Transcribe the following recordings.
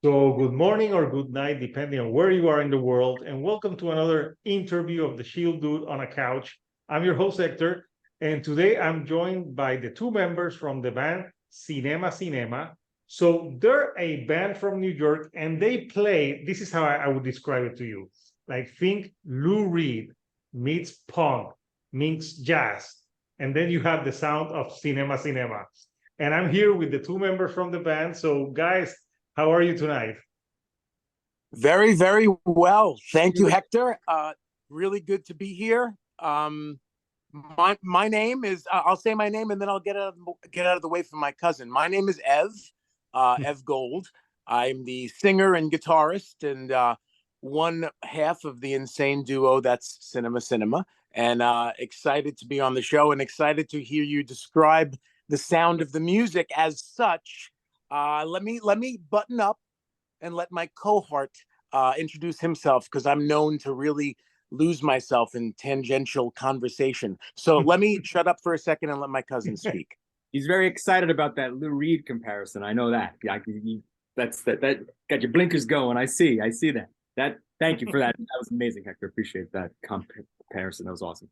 So, good morning or good night, depending on where you are in the world, and welcome to another interview of the Shield Dude on a Couch. I'm your host, Hector, and today I'm joined by the two members from the band Cinema. So, they're a band from New York, and they play. This is how I would describe it to you. Like, think Lou Reed meets punk, meets jazz, and then you have the sound of Cinema. And I'm here with the two members from the band. So, guys, how are you tonight? Very, very well. Thank you, Hector. Really good to be here. My name is I'll say my name and then I'll get out of the way for my cousin. My name is Ev Gold. I'm the singer and guitarist and one half of the insane duo that's Cinema. And excited to be on the show and excited to hear you describe the sound of the music as such. Let me button up and let my cohort introduce himself because I'm known to really lose myself in tangential conversation. So let me shut up for a second and let my cousin speak. He's very excited about that Lou Reed comparison. I know that. Yeah, that got your blinkers going. I see that. Thank you for that. That was amazing, Hector. Appreciate that comparison. That was awesome.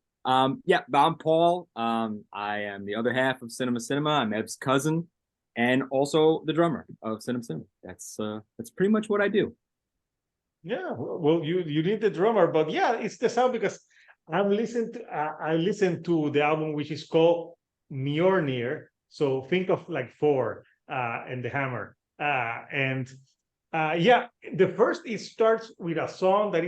Yeah, I'm Paul. I am the other half of Cinema. I'm Ev's cousin, and also the drummer of Cinema. That's pretty much what I do. Yeah, well, you need the drummer, but yeah, it's the sound because I listened to the album which is called Mjolnir. So think of like Thor and the hammer, yeah, it starts with a song that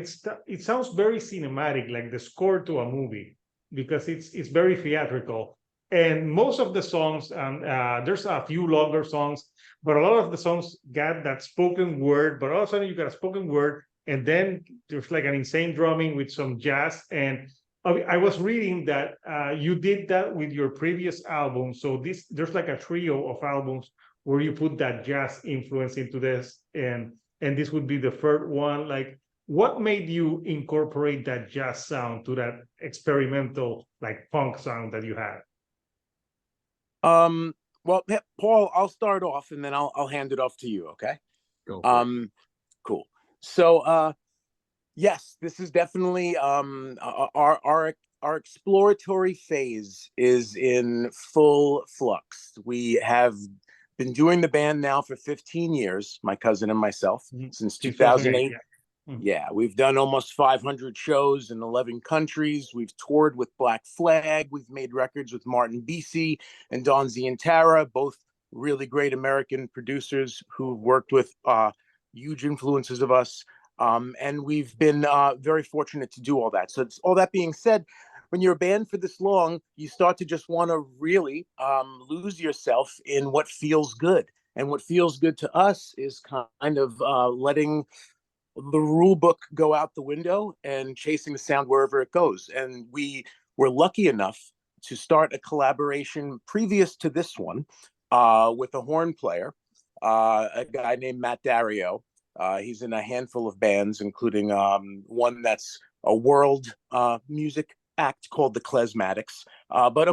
it sounds very cinematic, like the score to a movie, because it's very theatrical. And most of the songs, there's a few longer songs, but a lot of the songs got that spoken word. But all of a sudden, you got a spoken word, and then there's like an insane drumming with some jazz. And I was reading that you did that with your previous album. So there's like a trio of albums where you put that jazz influence into this, and this would be the third one. Like, what made you incorporate that jazz sound to that experimental like punk sound that you had? Well, Paul, I'll start off and then I'll hand it off to you. Okay. Go. Cool. So, yes, this is definitely our exploratory phase is in full flux. We have been doing the band now for 15 years, my cousin and myself, since 2008. Yeah, we've done almost 500 shows in 11 countries. We've toured with Black Flag. We've made records with Martin Bisi and Don Zientara, both really great American producers who've worked with huge influences of us. And we've been very fortunate to do all that. So all that being said, when you're a band for this long, you start to just want to really lose yourself in what feels good. And what feels good to us is kind of letting the rule book go out the window and chasing the sound wherever it goes. And we were lucky enough to start a collaboration previous to this one with a horn player, a guy named Matt Dario. He's in a handful of bands, including one that's a world music act called the Klezmatics. But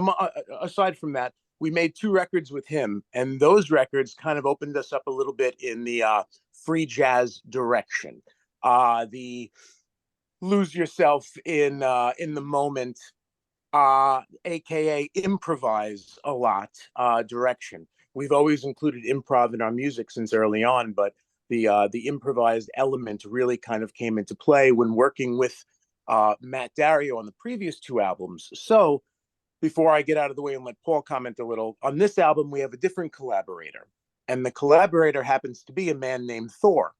aside from that, we made 2 records with him, and those records kind of opened us up a little bit in the free jazz direction. The lose yourself in the moment, aka improvise a lot direction. We've always included improv in our music since early on, but the improvised element really kind of came into play when working with Matt Dario on the previous 2 albums. So before I get out of the way and let Paul comment a little, on this album, we have a different collaborator. And the collaborator happens to be a man named Thor,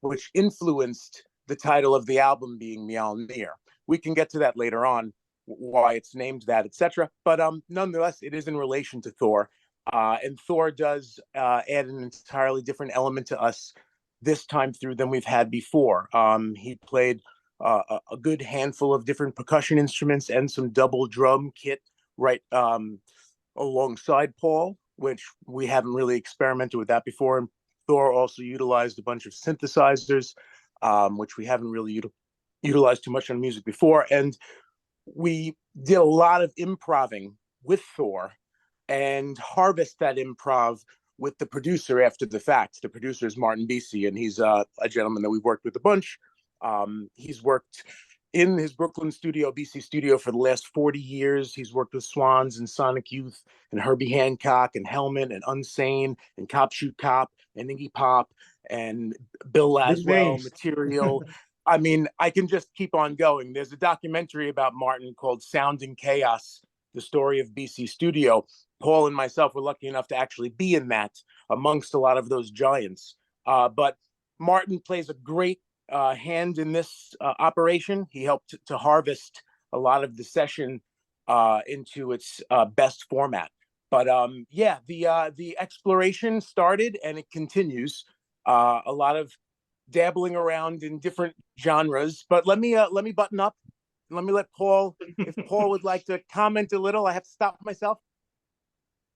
which influenced the title of the album being Mjolnir. We can get to that later on, why it's named that, etc. But nonetheless, it is in relation to Thor. And Thor does add an entirely different element to us this time through than we've had before. He played a good handful of different percussion instruments and some double drum kit right alongside Paul, which we haven't really experimented with that before. And Thor also utilized a bunch of synthesizers, which we haven't really utilized too much on music before. And we did a lot of improving with Thor and harvest that improv with the producer after the fact. The producer is Martin Bisi, and he's a gentleman that we've worked with a bunch. He's worked in his Brooklyn studio, BC studio, for the last 40 years. He's worked with Swans and Sonic Youth and Herbie Hancock and Helmet and Unsane and Cop Shoot Cop and Iggy Pop and Bill Laswell, Material. I mean, I can just keep on going. There's a documentary about Martin called Sound and Chaos, the story of BC Studio. Paul and myself were lucky enough to actually be in that amongst a lot of those giants. But Martin plays a great hand in this operation. He helped to harvest a lot of the session into its best format. But yeah, the exploration started and it continues. A lot of dabbling around in different genres. But let me button up. Let me let Paul, if Paul would like to comment a little. I have to stop myself.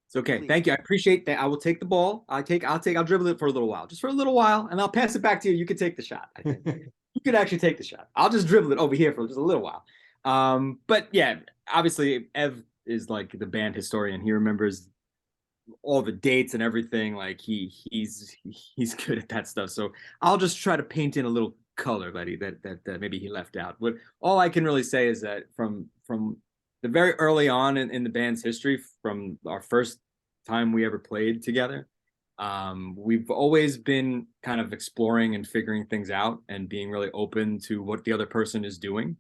It's okay. Please. Thank you. I appreciate that. I will take the ball. I'll dribble it for a little while, just for a little while, and I'll pass it back to you. You can take the shot. I think you could actually take the shot. I'll just dribble it over here for just a little while. But yeah, obviously Ev is like the band historian. He remembers all the dates and everything. Like he's good at that stuff. So I'll just try to paint in a little color that maybe he left out. But all I can really say is that from the very early on in the band's history, from our first time we ever played together, we've always been kind of exploring and figuring things out and being really open to what the other person is doing,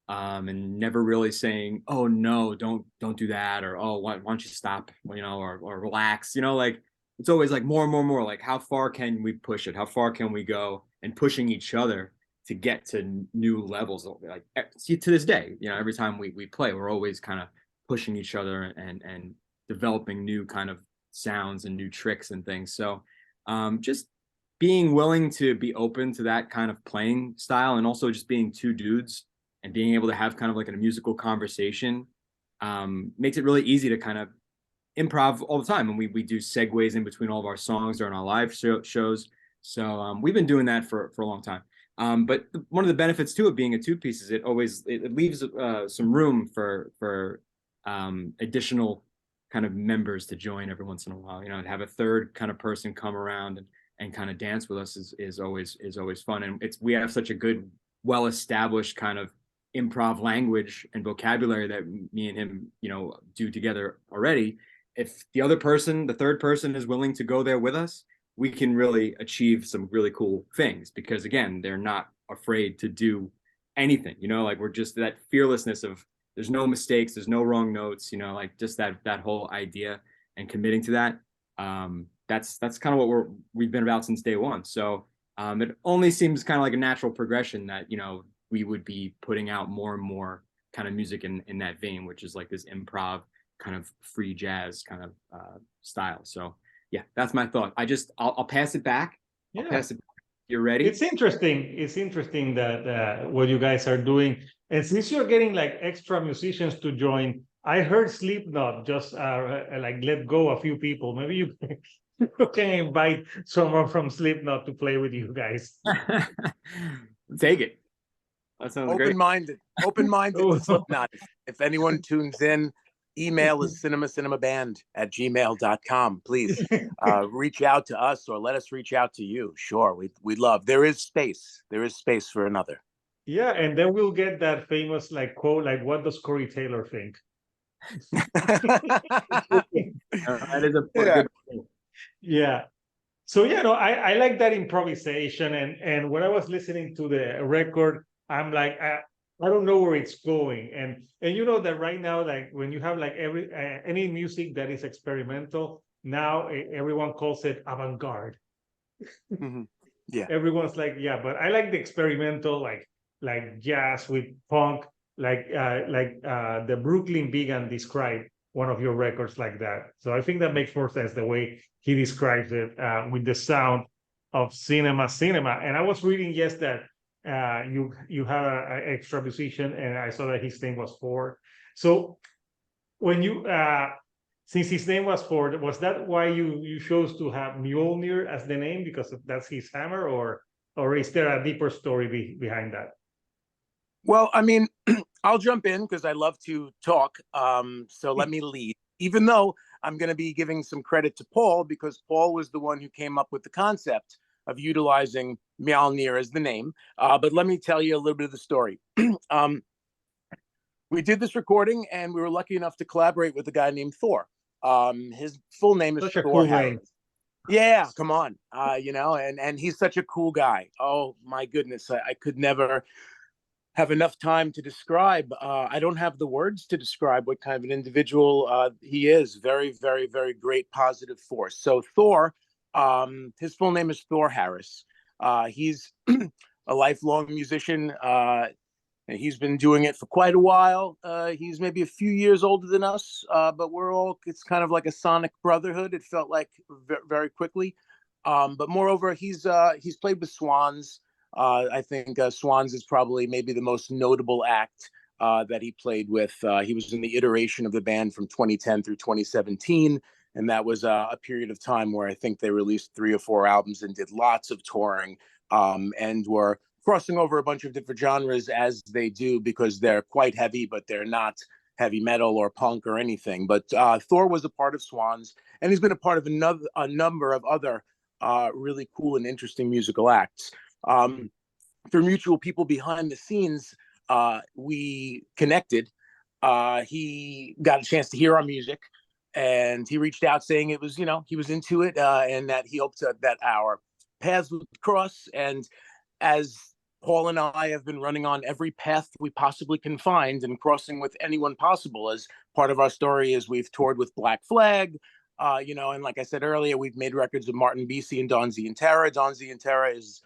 and never really saying, "Oh no, don't do that," or "Oh, why don't you stop?" Or relax. Like it's always like more and more and more. Like how far can we push it? How far can we go? And pushing each other to get to new levels. Like see, to this day, every time we play, we're always kind of pushing each other and developing new kind of sounds and new tricks and things. So just being willing to be open to that kind of playing style, and also just being two dudes and being able to have kind of like a musical conversation makes it really easy to kind of improv all the time. And we do segues in between all of our songs during our live shows. So we've been doing that for a long time. But one of the benefits too of being a two-piece is it leaves some room for additional kind of members to join every once in a while. To have a third kind of person come around and kind of dance with us is always fun. And we have such a good, well-established kind of improv language and vocabulary that me and him, do together already. If the third person is willing to go there with us, we can really achieve some really cool things, because again, they're not afraid to do anything, like we're just that fearlessness of there's no mistakes, there's no wrong notes, like just that whole idea and committing to that. That's kind of what we've been about since day one. So it only seems kind of like a natural progression that, we would be putting out more and more kind of music in that vein, which is like this improv kind of free jazz kind of style. So yeah, that's my thought. I'll pass it back. Yeah. I'll pass it back. You're ready? It's interesting that what you guys are doing. And since you're getting like extra musicians to join, I heard Slipknot just like let go a few people. Maybe you can invite someone from Slipknot to play with you guys. Take it. That sounds great. Open-minded to Slipknot. If anyone tunes in, email is cinemaband@gmail.com. Please reach out to us or let us reach out to you. Sure, we'd love. There is space for another. Yeah, and then we'll get that famous like quote, like, what does Corey Taylor think? That is a good point. Yeah. So I like that improvisation, and when I was listening to the record, I'm like, I don't know where it's going, and that right now, like when you have like any music that is experimental, now everyone calls it avant-garde. Mm-hmm. Yeah, everyone's like, yeah, but I like the experimental, like jazz with punk, like the Brooklyn Vegan described one of your records like that. So I think that makes more sense the way he describes it, with the sound of cinema. And I was reading that you have an extra musician, and I saw that his name was Thor. So when you since his name was Thor, was that why you chose to have Mjolnir as the name, because that's his hammer, or is there a deeper story behind that? Well, I mean, I'll jump in because I love to talk. So let me lead. Even though I'm going to be giving some credit to Paul, because Paul was the one who came up with the concept of utilizing Mjölnir as the name. But let me tell you a little bit of the story. We did this recording, and we were lucky enough to collaborate with a guy named Thor. His full name is Such a Thor cool Harris. name. Yeah, come on. And he's such a cool guy. Oh my goodness. I could never have enough time to describe. I don't have the words to describe what kind of an individual he is. Very, very, very great positive force. So Thor, his full name is Thor Harris. He's a lifelong musician. He's been doing it for quite a while. He's maybe a few years older than us, but it's kind of like a sonic brotherhood. It felt like very quickly. But moreover, he's played with Swans. I think Swans is probably maybe the most notable act that he played with. He was in the iteration of the band from 2010 through 2017. And that was a period of time where I think they released 3 or 4 albums and did lots of touring, and were crossing over a bunch of different genres, as they do, because they're quite heavy, but they're not heavy metal or punk or anything. But Thor was a part of Swans, and he's been a part of a number of other really cool and interesting musical acts. Through mutual people behind the scenes, we connected. He got a chance to hear our music, and he reached out saying it was, he was into it, and that he hoped that our paths would cross. And as Paul and I have been running on every path we possibly can find and crossing with anyone possible, as part of our story is we've toured with Black Flag, and like I said earlier, we've made records with Martin Bisi and Don Zientara. Don Zientara is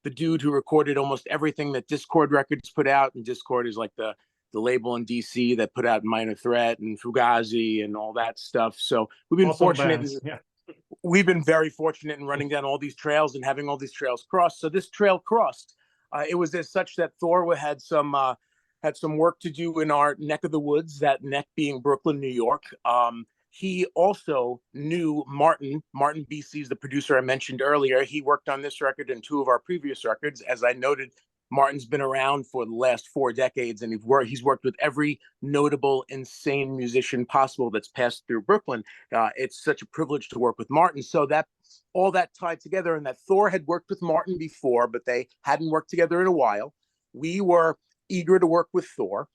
the dude who recorded almost everything that Discord Records put out, and Discord is like the label in DC that put out Minor Threat and Fugazi and all that stuff. So we've been fortunate. Yeah. We've been very fortunate in running down all these trails and having all these trails crossed. So this trail crossed. It was as such that Thor had some work to do in our neck of the woods, that neck being Brooklyn, New York. He also knew Martin. Martin Bisi is the producer I mentioned earlier. He worked on this record and 2 of our previous records. As I noted, Martin's been around for the last 4 decades, and he's worked with every notable, insane musician possible that's passed through Brooklyn. It's such a privilege to work with Martin. So that all that tied together, and that Thor had worked with Martin before, but they hadn't worked together in a while. We were eager to work with Thor.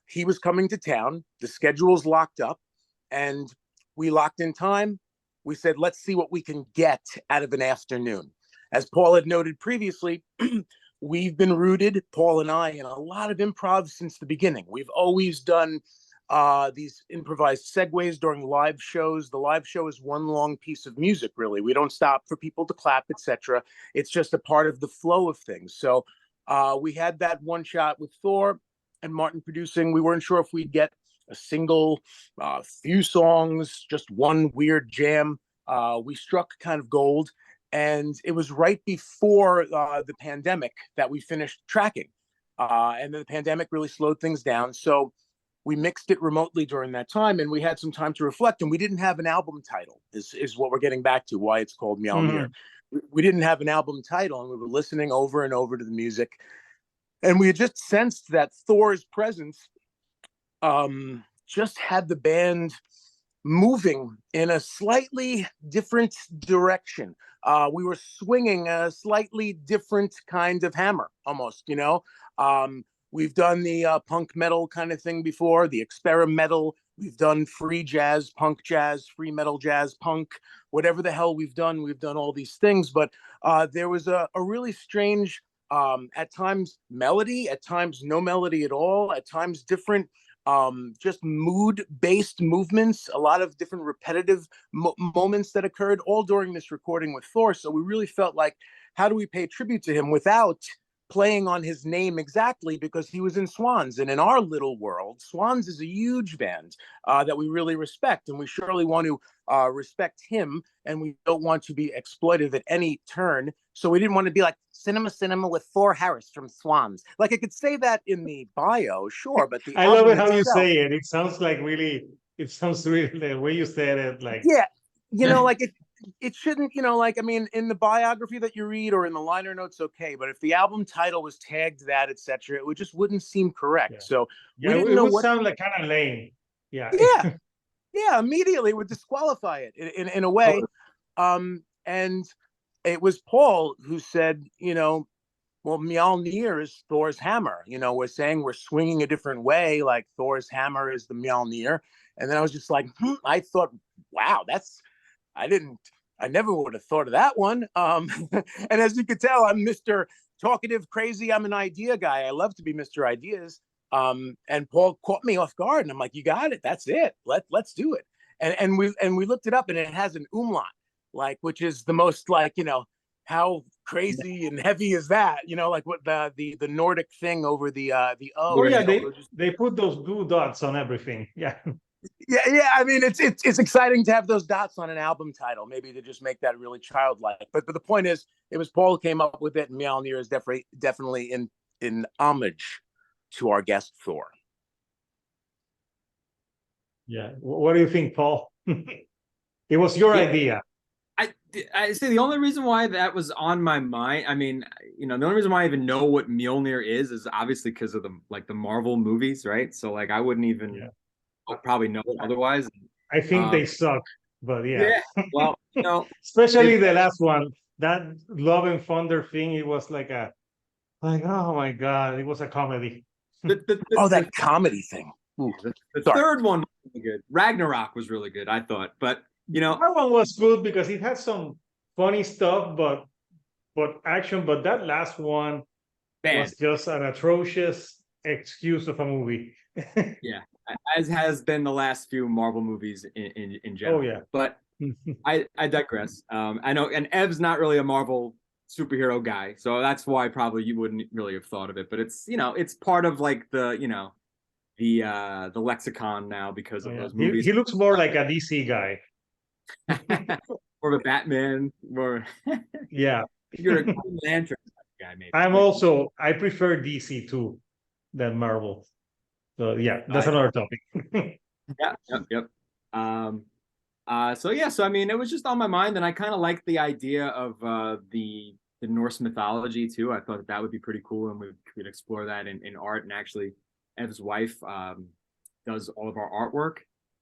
He was coming to town. The schedule's locked up, and we locked in time. We said, let's see what we can get out of an afternoon. As Paul had noted previously, we've been rooted, Paul and I, in a lot of improv since the beginning. We've always done these improvised segues during live shows. The live show is one long piece of music, really. We don't stop for people to clap, etc. It's just a part of the flow of things. So we had that one shot with Thor and Martin producing. We weren't sure if we'd get a single, few songs, just one weird jam. We struck kind of gold. And it was right before the pandemic that we finished tracking. And then the pandemic really slowed things down. So we mixed it remotely during that time, and we had some time to reflect. And we didn't have an album title, is what we're getting back to, why it's called Mjölnir. We didn't have an album title, and we were listening over and over to the music. And we had just sensed that Thor's presence just had the band moving in a slightly different direction. We were swinging a slightly different kind of hammer, almost, We've done the punk metal kind of thing before, the experimental. We've done free jazz, punk jazz, free metal jazz, punk, whatever the hell we've done all these things. But there was a really strange, at times melody, at times no melody at all, at times different, just mood-based movements, a lot of different repetitive moments that occurred all during this recording with Thor. So we really felt like, how do we pay tribute to him without playing on his name exactly, because he was in Swans. And in our little world, Swans is a huge band that we really respect, and we surely want to respect him, and we don't want to be exploitive at any turn. So we didn't want to be like Cinema with Thor Harris from Swans. Like, I could say that in the bio, sure, but the I love it album how you itself, say it. It sounds really the way you said it, like, yeah, like it shouldn't, like, I mean, in the biography that you read or in the liner notes, okay, but if the album title was tagged that, etc., it wouldn't seem correct. Yeah. So Yeah, we didn't it know would what. sound like kind of lame. Yeah. Yeah. Yeah, immediately would disqualify it in a way. And it was Paul who said, well, Mjolnir is Thor's hammer. We're saying we're swinging a different way, like Thor's hammer is the Mjolnir. And then I was just like, I thought, wow, I never would have thought of that one. And as you could tell, I'm Mr. Talkative, crazy. I'm an idea guy. I love to be Mr. Ideas. And Paul caught me off guard, and I'm like, you got it. That's it. Let's do it. And we looked it up, and it has an umlaut, which is the most how crazy and heavy is that? Like what the Nordic thing over the O. Oh yeah, they put those blue dots on everything. Yeah. Yeah. I mean, it's exciting to have those dots on an album title, maybe to just make that really childlike. But the point is, it was Paul who came up with it, and Mjolnir is definitely in homage to our guest Thor. Yeah. What do you think, Paul? It was your idea. I say the only reason why that was on my mind, I mean, the only reason why I even know what Mjolnir is obviously because of the Marvel movies, right? So I wouldn't even probably know it otherwise. I think they suck, but yeah. Well, especially the last one, that Love and Thunder thing. It was like oh my God, it was a comedy. That comedy thing. The third one was really good. Ragnarok was really good, I thought, but. That one was good because it had some funny stuff, but action. But that last one was just an atrocious excuse of a movie. Yeah, as has been the last few Marvel movies in general. Oh yeah, but I digress. I know, and Ev's not really a Marvel superhero guy, so that's why probably you wouldn't really have thought of it. But it's it's part of the lexicon now because of those movies. He looks more like a DC guy. Or a Batman, or yeah, you're a Green Lantern guy. Maybe I prefer DC too than Marvel. So yeah, that's another topic. Yep. So I mean, it was just on my mind, and I kind of liked the idea of the Norse mythology too. I thought that would be pretty cool, and we could explore that in art. And actually, Ev's wife does all of our artwork.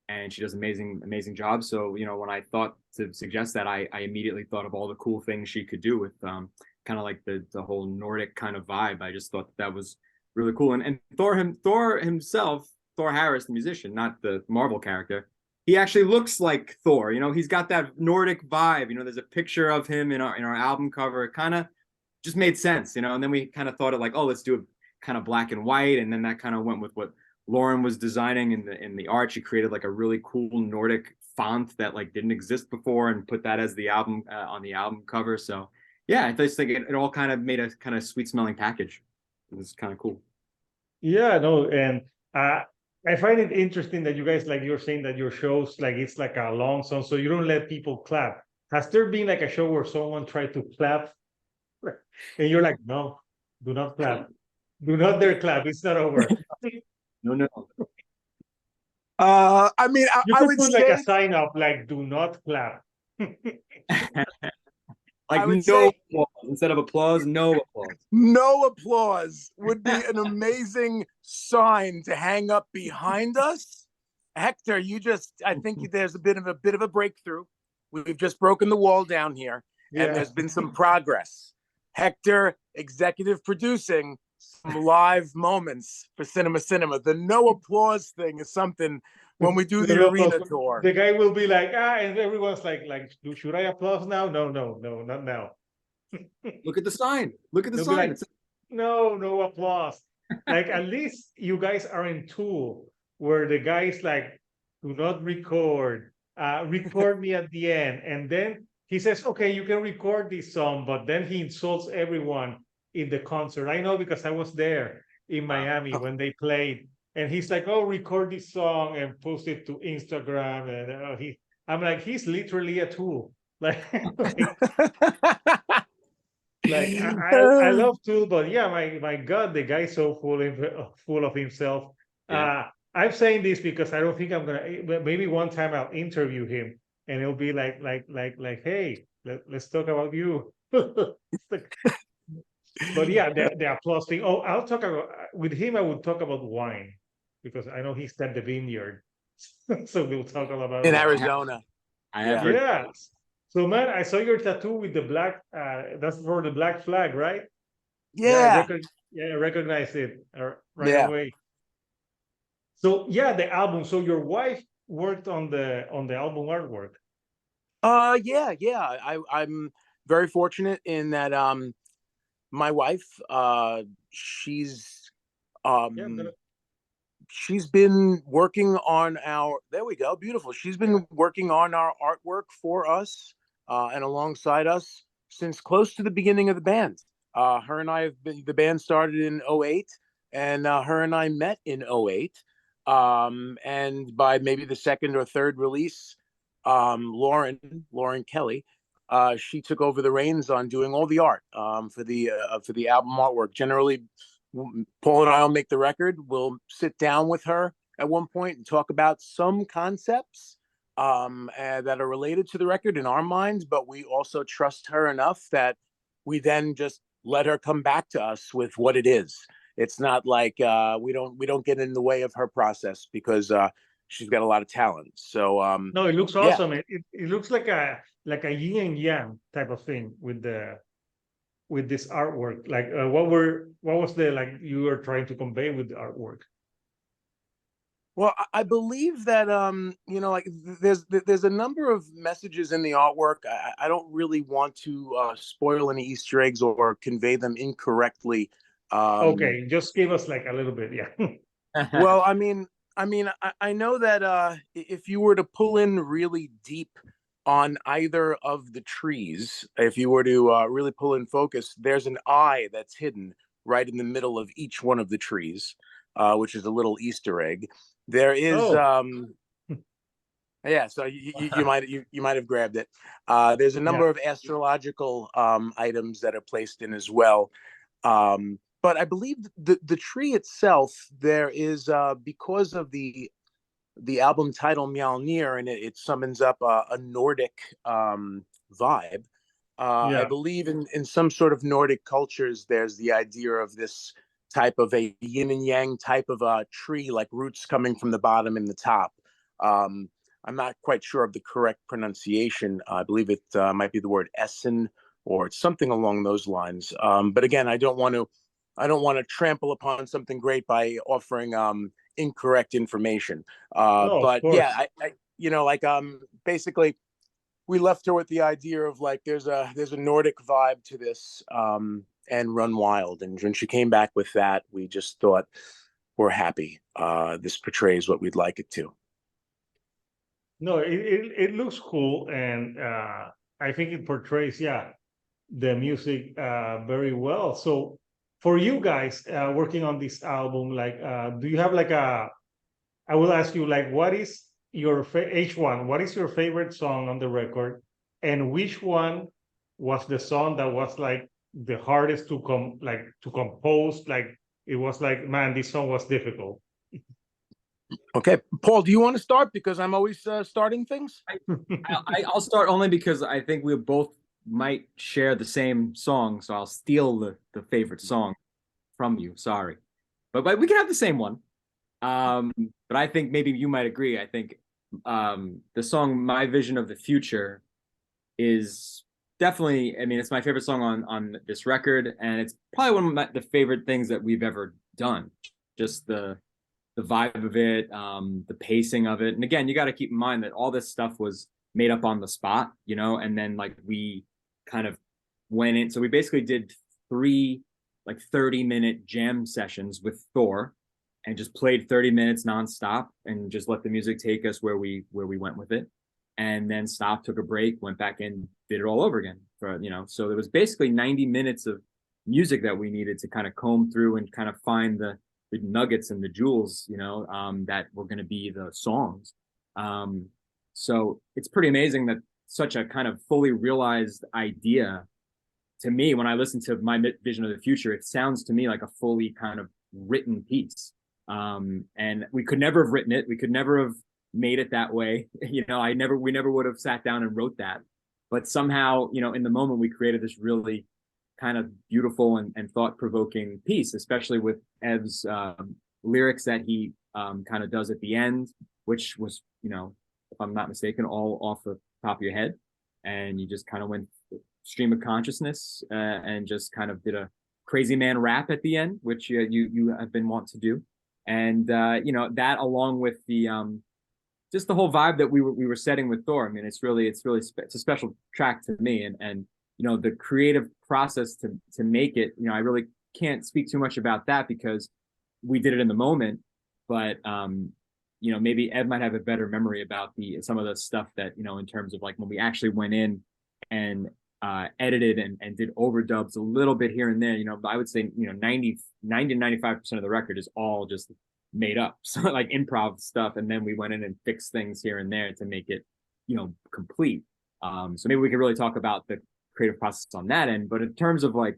And she does amazing job. So, when I thought to suggest that, I immediately thought of all the cool things she could do with kind of like the whole Nordic kind of vibe. I just thought that was really cool. And Thor himself, Thor Harris, the musician, not the Marvel character, he actually looks like Thor. He's got that Nordic vibe. There's a picture of him in our album cover. It kind of just made sense, and then we kind of thought of like, oh, let's do it kind of black and white. And then that kind of went with what Lauren was designing in the art. She created like a really cool Nordic font that didn't exist before, and put that as the album on the album cover. So yeah, I just think it all kind of made a kind of sweet smelling package. It was kind of cool. Yeah, no, and I find it interesting that you guys, you're saying that your shows it's like a long song, so you don't let people clap. Has there been a show where someone tried to clap and you're like, no, do not clap, do not dare clap, it's not over? No. I mean, I would put say a sign up do not clap. Applause instead of applause, no applause. No applause would be an amazing sign to hang up behind us. Hector, I think there's a bit of a breakthrough. We've just broken the wall down here, and there's been some progress. Hector, executive producing some live moments for Cinema. The no applause thing is something when we do the arena tour. The guy will be and everyone's should I applause now? No, not now. Look at the sign. Look at the sign. No applause. At least you guys are in Tool, where the guy's do not record. Record me at the end, and then he says, okay, you can record this song, but then he insults everyone in the concert. I know because I was there in Miami when they played, and he's like, oh, record this song and post it to Instagram. And I'm he's literally a tool. I love Tool, but yeah, my God, the guy's so full of himself. Yeah. I'm saying this because I don't think I'm gonna. Maybe one time I'll interview him, and it'll be hey, let's talk about you. But yeah, the applause thing. Oh, I'll talk about with him. I would talk about wine because I know he started the vineyard. So we'll talk all about In that. Arizona. I have Yeah. heard. Yeah. So man, I saw your tattoo with the black. That's for the black flag, right? Yeah. I recognize it right Yeah. away. So yeah, the album. So your wife worked on the album artwork. Yeah. I'm very fortunate in that my wife, she's Yeah, I'm gonna. she's been working on our, there we go, beautiful. She's been working on our artwork for us and alongside us since close to the beginning of the band. Her and I have been, the band started in '08, and her and I met in '08. And by maybe the second or third release, Lauren Kelly, she took over the reins on doing all the art for the album artwork. Generally, Paul and I will make the record. We'll sit down with her at one point and talk about some concepts that are related to the record in our minds, but we also trust her enough that we then just let her come back to us with what it is. It's not like we don't get in the way of her process because she's got a lot of talent. So No, it looks yeah. awesome. It looks like a yin and yang type of thing with this artwork. Like what was the like you were trying to convey with the artwork? Well, I believe that like there's a number of messages in the artwork. I don't really want to spoil any Easter eggs or convey them incorrectly. Okay, just give us like a little bit, yeah. Well, I know that if you were to pull in really deep on either of the trees, if you were to really pull in focus, there's an eye that's hidden right in the middle of each one of the trees, which is a little Easter egg. There is Oh. yeah, so you might have grabbed it. There's a number of astrological items that are placed in as well. But I believe the tree itself, there is because of the album title Mjölnir, and it summons up a Nordic vibe. I Yeah. believe in some sort of Nordic cultures, there's the idea of this type of a yin and yang type of a tree, like roots coming from the bottom and the top. I'm not quite sure of the correct pronunciation. I believe it might be the word Essen or something along those lines. But again, I don't want to trample upon something great by offering incorrect information. No, of But yeah, course. basically we left her with the idea of like there's a Nordic vibe to this and run wild. And when she came back with that, we just thought we're happy. This portrays what we'd like it to. No, it looks cool, and I think it portrays, the music very well. So for you guys working on this album, like, do you have like I will ask you, like, what is your H1? What is your favorite song on the record, and which one was the song that was like the hardest to compose? Like, it was like, man, this song was difficult. Okay, Paul, do you want to start? Because I'm always starting things. I'll start only because I think we both might share the same song, so I'll steal the favorite song from you. Sorry, but we can have the same one. But I think maybe you might agree. I think the song "My Vision of the Future" is definitely. I mean, it's my favorite song on this record, and it's probably one of the favorite things that we've ever done. Just the vibe of it, the pacing of it. And again, you got to keep in mind that all this stuff was made up on the spot, and then like we kind of went in. So we basically did 3 like 30-minute jam sessions with Thor and just played 30 minutes nonstop and just let the music take us where we went with it. And then stopped, took a break, went back in, did it all over again so there was basically 90 minutes of music that we needed to kind of comb through and kind of find the nuggets and the jewels, that were going to be the songs. So it's pretty amazing that such a kind of fully realized idea, to me, when I listen to My Vision of the Future, it sounds to me like a fully kind of written piece. And we could never have written it. We could never have made it that way. We never would have sat down and wrote that. But somehow, in the moment, we created this really kind of beautiful and thought-provoking piece, especially with Ev's lyrics that he kind of does at the end. which was, if I'm not mistaken, all off the top of your head, and you just kind of went stream of consciousness and just kind of did a crazy man rap at the end, which you have been wont to do, and that along with the just the whole vibe that we were setting with Thor. I mean, it's a special track to me, and the creative process to make it. I really can't speak too much about that because we did it in the moment, but maybe Ed might have a better memory about some of the stuff that in terms of like when we actually went in and edited and did overdubs a little bit here and there. I would say 90 to 95% of the record is all just made up, so like improv stuff, and then we went in and fixed things here and there to make it complete. So maybe we could really talk about the creative process on that end, but in terms of like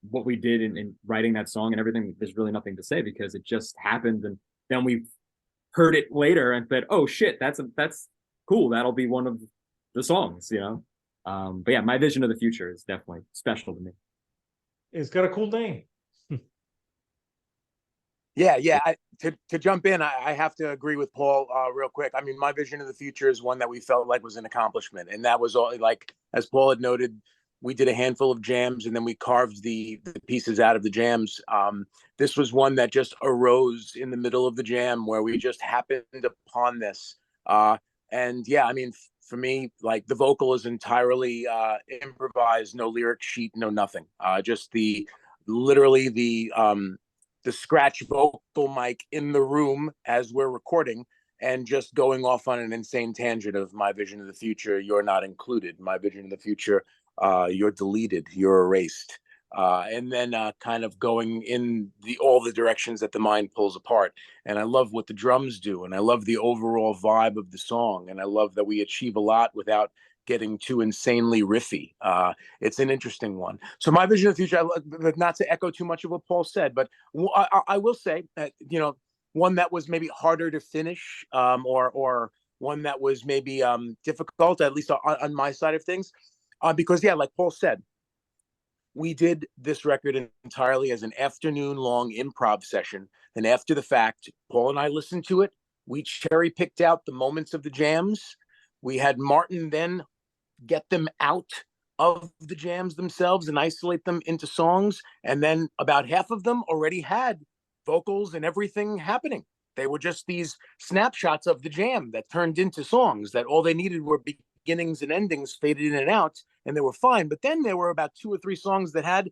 what we did in writing that song and everything, there's really nothing to say because it just happened, and then we heard it later and said, oh shit, that's cool, that'll be one of the songs. But yeah, My Vision of the Future is definitely special to me. It's got a cool name. Yeah. To jump in, I have to agree with Paul real quick. I mean, My Vision of the Future is one that we felt like was an accomplishment, and that was all, like, as Paul had noted, we did a handful of jams and then we carved the pieces out of the jams. This was one that just arose in the middle of the jam where we just happened upon this. And yeah, I mean, for me, like, the vocal is entirely improvised, no lyric sheet, no nothing. Just literally the scratch vocal mic in the room as we're recording and just going off on an insane tangent of My Vision of the Future, you're not included. My Vision of the Future, you're deleted, you're erased. And then kind of going in all the directions that the mind pulls apart. And I love what the drums do. And I love the overall vibe of the song. And I love that we achieve a lot without getting too insanely riffy. It's an interesting one. So My Vision of the Future, not to echo too much of what Paul said, but I will say that, one that was maybe harder to finish, or one that was maybe difficult, at least on my side of things. Because yeah, like Paul said, we did this record entirely as an afternoon-long improv session. And after the fact, Paul and I listened to it. We cherry-picked out the moments of the jams. We had Martin then get them out of the jams themselves and isolate them into songs. And then about half of them already had vocals and everything happening. They were just these snapshots of the jam that turned into songs that all they needed were beginnings and endings faded in and out, and they were fine. But then there were about 2 or 3 songs that had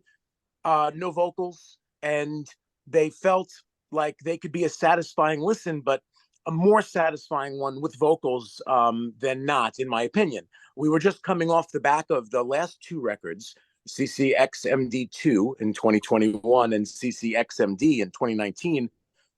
no vocals, and they felt like they could be a satisfying listen, but a more satisfying one with vocals than not, in my opinion. We were just coming off the back of the last 2 records, CCXMD2 in 2021 and CCXMD in 2019,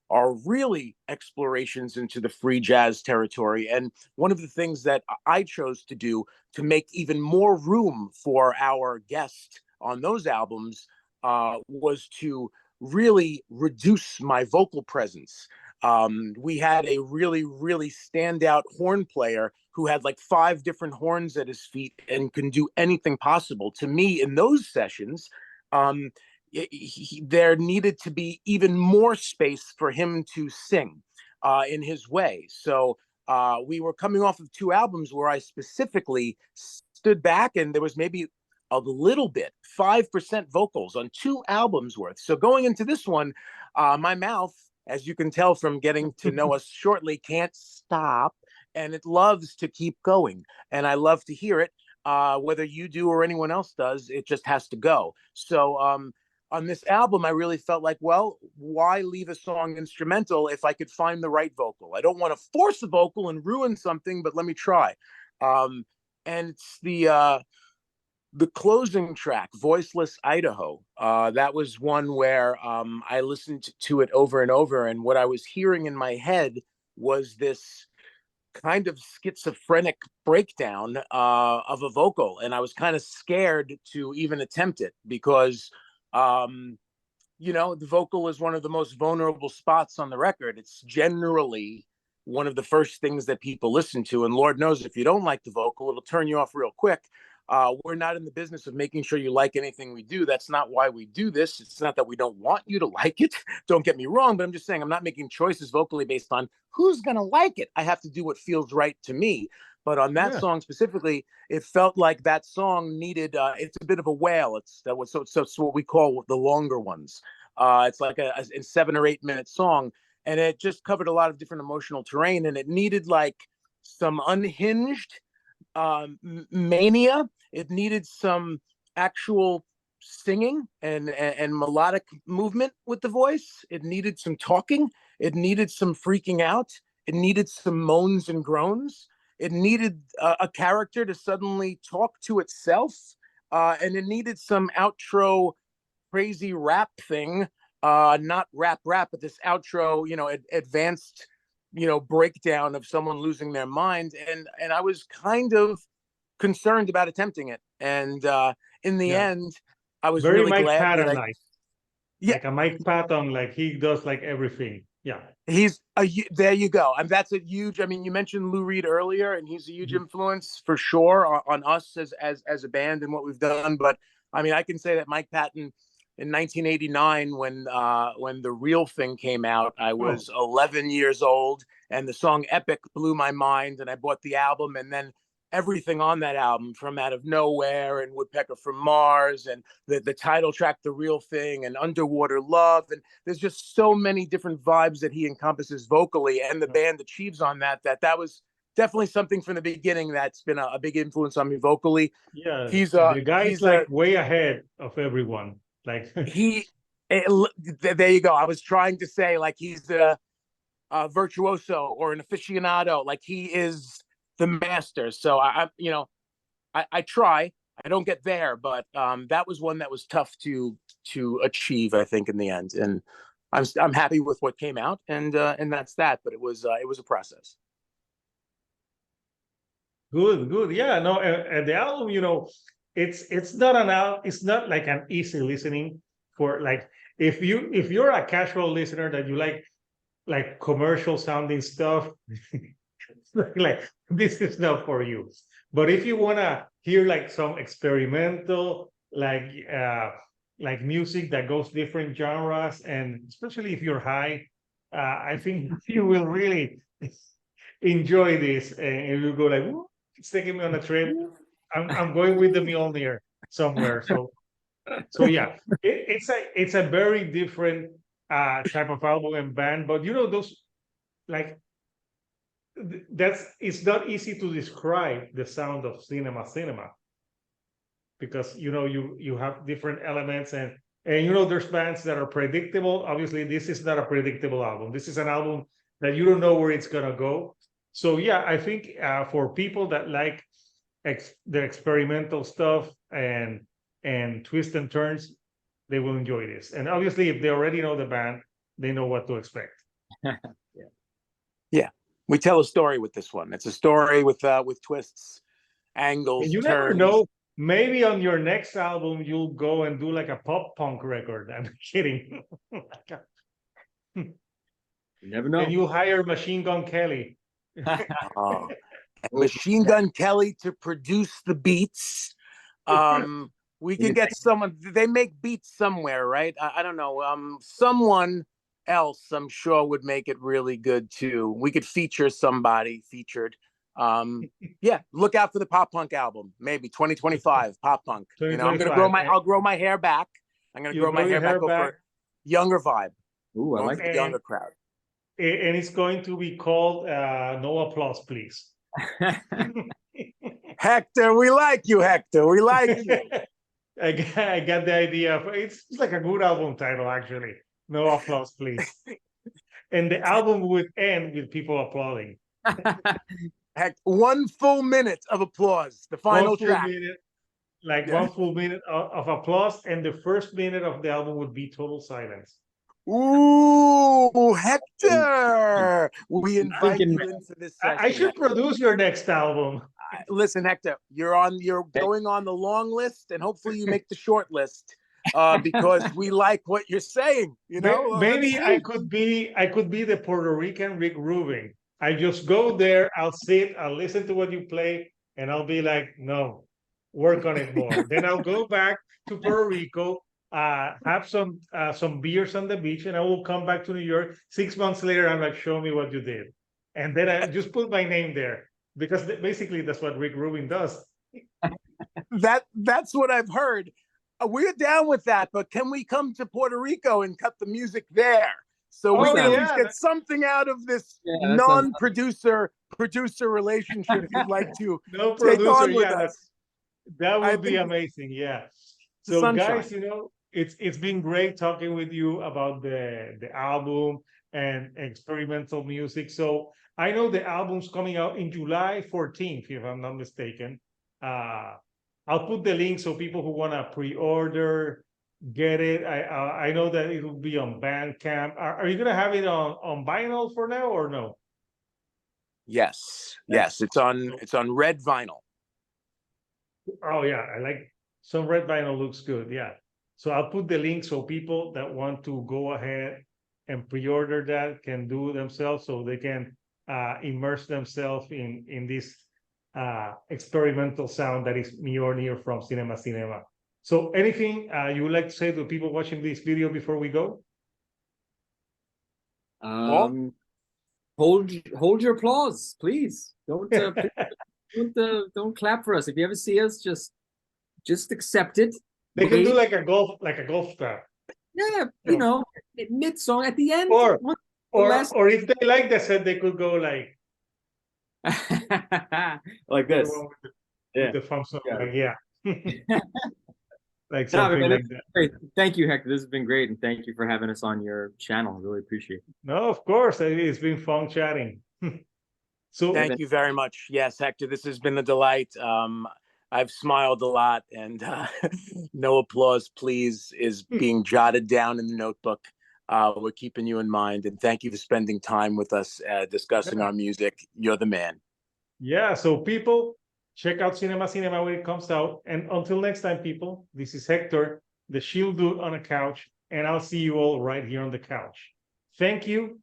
are really explorations into the free jazz territory. And one of the things that I chose to do to make even more room for our guest on those albums was to really reduce my vocal presence. We had a really, really standout horn player who had like 5 different horns at his feet and can do anything possible. To me, in those sessions, there needed to be even more space for him to sing in his way. So we were coming off of 2 albums where I specifically stood back and there was maybe a little bit, 5% vocals on 2 albums worth. So going into this one, my mouth, as you can tell from getting to know us shortly, can't stop, and it loves to keep going. And I love to hear it, whether you do or anyone else does. It just has to go. So on this album, I really felt like, well, why leave a song instrumental if I could find the right vocal? I don't want to force a vocal and ruin something, but let me try. And it's the closing track, Voiceless Idaho. That was one where I listened to it over and over, and what I was hearing in my head was this kind of schizophrenic breakdown of a vocal, and I was kind of scared to even attempt it because the vocal is one of the most vulnerable spots on the record. It's generally one of the first things that people listen to, and Lord knows if you don't like the vocal, it'll turn you off real quick. We're not in the business of making sure you like anything we do. That's not why we do this. It's not that we don't want you to like it. Don't get me wrong, but I'm just saying I'm not making choices vocally based on who's going to like it. I have to do what feels right to me. But on that song specifically, it felt like that song needed, it's a bit of a wail. It's what we call the longer ones. It's like a 7 or 8 minute song. And it just covered a lot of different emotional terrain. And it needed like some unhinged mania. It needed some actual singing and melodic movement with the voice. It needed some talking. It needed some freaking out. It needed some moans and groans. It needed a character to suddenly talk to itself. And it needed some outro crazy rap thing. Not rap, but this outro, advanced, breakdown of someone losing their mind. And I was kind of concerned about attempting it. And in the end, I was very really Mike glad Patton that like. Like a Mike Patton, like he does like everything. Yeah. There you go. And that's a huge, you mentioned Lou Reed earlier, and he's a huge influence for sure on us as a band and what we've done. But I can say that Mike Patton in 1989, when The Real Thing came out, I was 11 years old, and the song Epic blew my mind, and I bought the album, and then everything on that album, from Out of Nowhere and Woodpecker from Mars and the title track The Real Thing and Underwater Love, and there's just so many different vibes that he encompasses vocally, and the band achieves on that was definitely something from the beginning that's been a big influence on me vocally. Yeah, the guy's like way ahead of everyone. Like there you go. I was trying to say, like, he's a virtuoso or an aficionado. Like, he is the master. So I try. I don't get there, but that was one that was tough to achieve, I think, in the end. And I'm happy with what came out, and that's that. But it was a process. Good. Yeah, no, and the album, it's not like an easy listening for, like, if you're a casual listener that you like commercial sounding stuff, like this is not for you. But if you want to hear like some experimental, like music that goes different genres, and especially if you're high, I think you will really enjoy this, and you go like, "Ooh, it's taking me on a trip. I'm going with the Mjolnir somewhere." So yeah, it's a very different type of album and band, but those, like, it's not easy to describe the sound of cinema because you have different elements, and there's bands that are predictable. Obviously, this is not a predictable album. This is an album that you don't know where it's gonna go. So yeah, I think for people that like the experimental stuff and twists and turns, they will enjoy this. And obviously, if they already know the band, they know what to expect. Yeah. We tell a story with this one. It's a story with twists, angles, and you turns. never know. Maybe on your next album, you'll go and do like a pop punk record. I'm kidding. You never know. And you hire Machine Gun Kelly. Machine Gun Kelly to produce the beats. We can get someone. They make beats somewhere, right? I don't know. Someone else, I'm sure, would make it really good too. We could feature somebody featured. Yeah, look out for the pop punk album. Maybe 2025 pop punk. I'm gonna I'll grow my hair back. I'm gonna grow my hair back over younger vibe. Ooh, I like the younger crowd. And it's going to be called No Applause, Please. Hector, we like you, Hector. We like you. I got the idea. It's like a good album title, actually. No Applause, Please. And the album would end with people applauding. Heck, 1 full minute of applause. The final track. 1 full minute of applause, and the first minute of the album would be total silence. Ooh, Hector! We invite you into this session. I should produce your next album. Listen, Hector, you're going on the long list, and hopefully you make the short list because we like what you're saying. Maybe I could be the Puerto Rican Rick Rubin. I just go there, I'll sit, I'll listen to what you play, and I'll be like, no, work on it more. Then I'll go back to Puerto Rico, have some beers on the beach, and I will come back to New York 6 months later. I'm like, show me what you did, and then I just put my name there because basically that's what Rick Rubin does. That's what I've heard. We're down with that, but can we come to Puerto Rico and cut the music there? So we can at least get something out of this non-producer relationship you'd like to take on with us. That would be amazing. Yeah. So guys, it's been great talking with you about the album and experimental music. So I know the album's coming out in July 14th, if I'm not mistaken. I'll put the link so people who want to pre-order get it. I know that it will be on Bandcamp. Are you gonna have it on vinyl for now or no? Yes, it's on red vinyl. Oh yeah, I like some red vinyl, looks good. Yeah, so I'll put the link so people that want to go ahead and pre-order that can do themselves, so they can immerse themselves in this experimental sound that is Mjölnir from Cinema. So anything you would like to say to people watching this video before we go? Hold your applause, please. Don't clap for us. If you ever see us, just accept it. They can do like a golf clap. Yeah, mid song at the end. Or if they like the set, they could go like like this. With the thumbs up, like something like that. Great. Thank you, Hector. This has been great, and thank you for having us on your channel. Really appreciate it. No, of course. It's been fun chatting. So thank you very much. Yes, Hector, this has been a delight. I've smiled a lot, and no applause, please, is being jotted down in the notebook. We're keeping you in mind, and thank you for spending time with us discussing our music. You're the man. Yeah, so people, check out Cinema when it comes out. And until next time, people, this is Hector, the Shield Dude on a couch, and I'll see you all right here on the couch. Thank you,